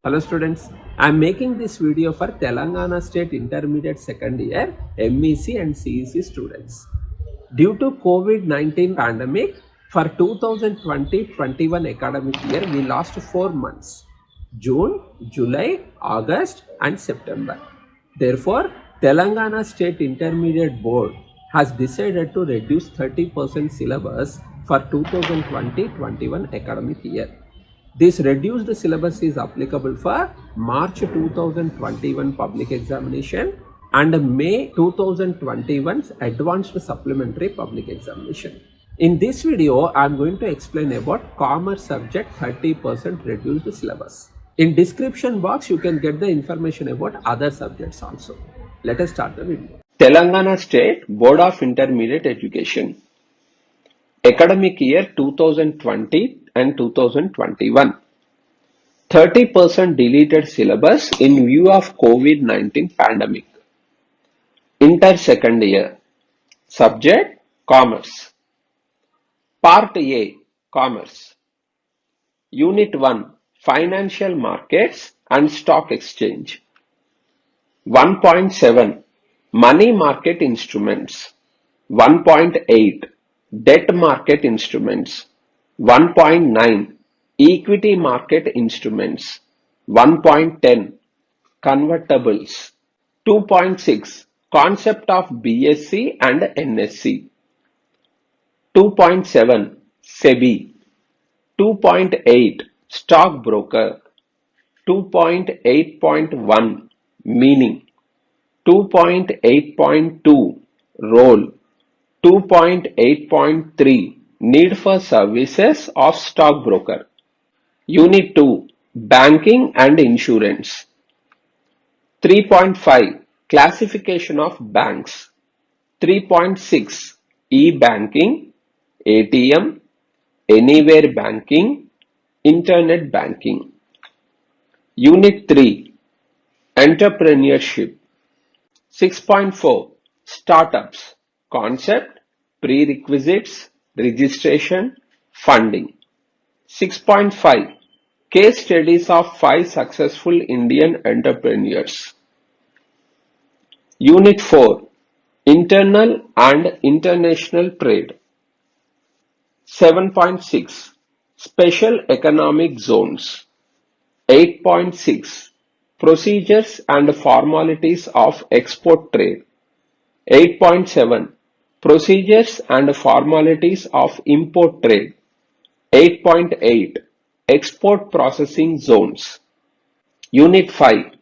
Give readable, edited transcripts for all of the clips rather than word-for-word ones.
Hello students, I am making this video for Telangana State Intermediate Second Year MEC and CEC students. Due to COVID-19 pandemic, for 2020-21 academic year, we lost 4 months, June, July, August and September. Therefore, Telangana State Intermediate Board has decided to reduce 30% syllabus for 2020-21 academic year. This reduced syllabus is applicable for March 2021 public examination and May 2021's advanced supplementary public examination. In this video, I am going to explain about commerce subject 30% reduced syllabus. In description box, you can get the information about other subjects also. Let us start the video. Telangana State Board of Intermediate Education. Academic year 2020 and 2021. 30% deleted syllabus in view of COVID-19 pandemic. Inter second year. Subject Commerce. Part A Commerce. Unit 1 Financial Markets and Stock Exchange. 1.7 Money Market Instruments. 1.8 Debt Market Instruments. 1.9 Equity Market Instruments. 1.10 Convertibles. 2.6 Concept of BSE and NSE. 2.7 SEBI. 2.8 Stockbroker. 2.8.1 Meaning. 2.8.2 Role. 2.8.3 Need for services of stockbroker. Unit 2 Banking and Insurance. 3.5 Classification of banks. 3.6 E-banking, ATM, Anywhere banking, Internet banking. Unit 3 Entrepreneurship. 6.4 Startups. Concept, prerequisites, registration, funding. 6.5 Case studies of 5 successful Indian entrepreneurs. Unit 4 Internal and International Trade. 7.6 Special Economic Zones. 8.6 Procedures and formalities of export trade. 8.7 Procedures and formalities of import trade. 8.8 Export processing zones. Unit 5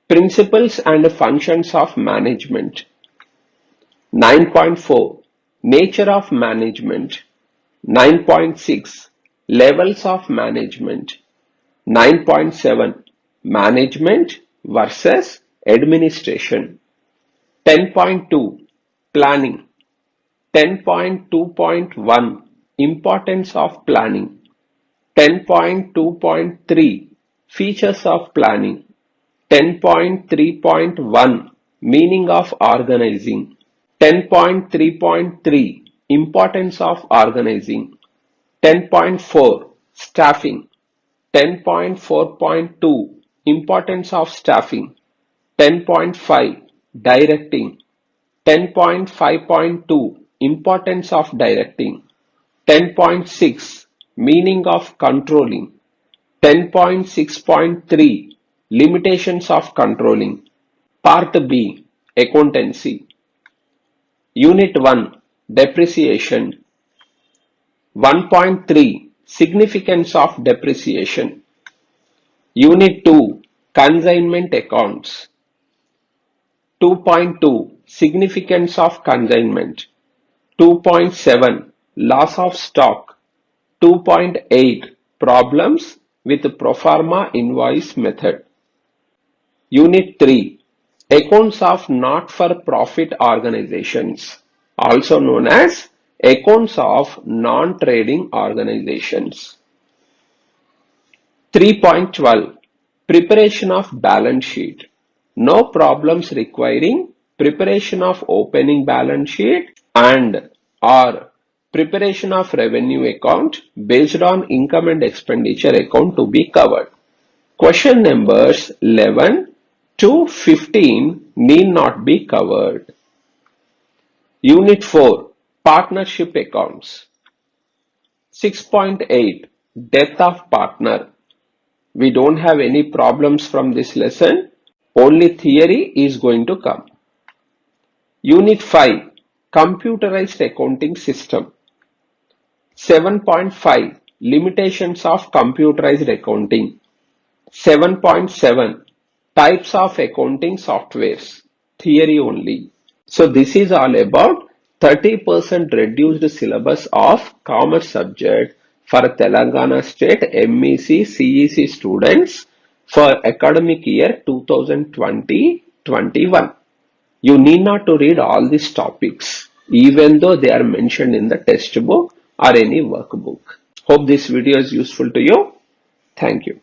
Principles and functions of management. 9.4 Nature of management. 9.6 Levels of management. 9.7 Management versus administration. 10.2 Planning. 10.2.1 Importance of planning. 10.2.3 Features of planning. 10.3.1 Meaning of organizing. 10.3.3 Importance of organizing. 10.4 Staffing. 10.4.2 Importance of staffing. 10.5 Directing. 10.5.2 Importance of directing. 10.6 Meaning of controlling. 10.6.3 Limitations of controlling. Part B Accountancy. Unit 1 Depreciation. 1.3 Significance of depreciation. Unit 2 Consignment accounts. 2.2 Significance of consignment. 2.7 Loss of stock. 2.8 Problems with proforma invoice method. Unit 3 Accounts of not-for-profit organizations, also known as accounts of non-trading organizations. 3.12 Preparation of balance sheet. No problems requiring preparation of opening balance sheet and or preparation of revenue account based on income and expenditure account to be covered. Question numbers 11 to 15 need not be covered. Unit 4 Partnership Accounts. 6.8 Death of Partner. We don't have any problems from this lesson. Only theory is going to come. Unit 5 Computerized Accounting System. 7.5 Limitations of Computerized Accounting. 7.7 Types of Accounting Softwares. Theory only. So this is all about 30% reduced syllabus of commerce subject for Telangana State MEC CEC students for academic year 2020-21. You need not to read all these topics even though they are mentioned in the textbook or any workbook. Hope this video is useful to you. Thank you.